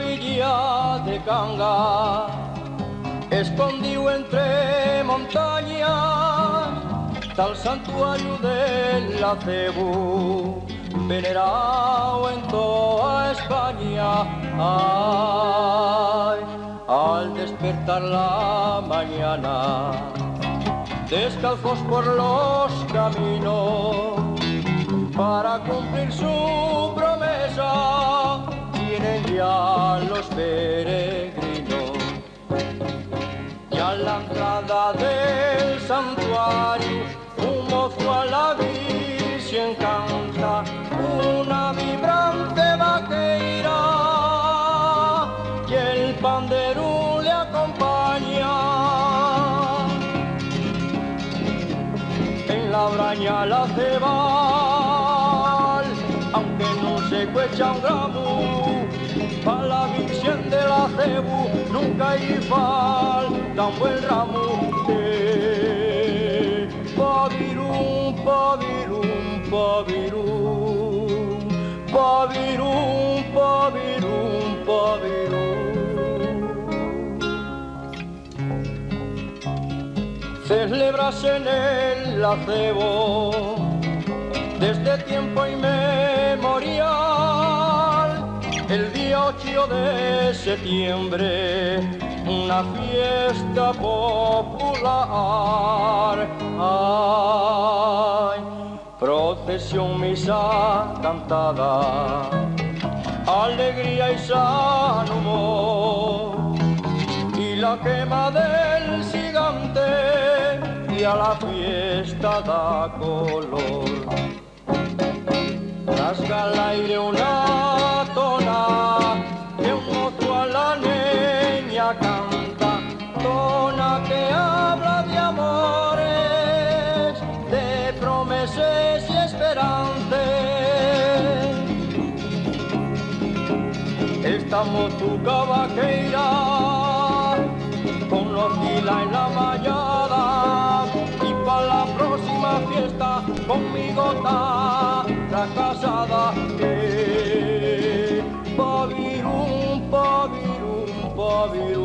villa de Cangas, escondido entre montañas, tal santuario del Cebu, venerado en toda España. Ay, al despertar la mañana, descalzos por los caminos, para cumplir su promesa, vienen ya los peregrinos. Y a la entrada del santuario, un mozo a la Virgen canta una vibrante vaqueira, y el pandero le acompaña. En la braña la cebal, aunque no se cuecha un gramo, pa' la Virgen de la Cebu nunca hay falta un buen ramo. Pavirum, pavirum, pavirum, pavirum, pavirum, pavirum. Celebras en el acebo desde tiempo inmemorial, el día 8 de septiembre, una fiesta popular. Ay, procesión, misa cantada, alegría y san humor, y la quema del gigante, y a la fiesta da color. Rasga al aire una tona, que un mozo a la niña canta, tona que habla de amores, de promesas y esperanzas. Esta mozuca vaqueira, con los gila en la mallada, y para la próxima fiesta conmigo está la casada. Pavirum, pavirum, pavirum.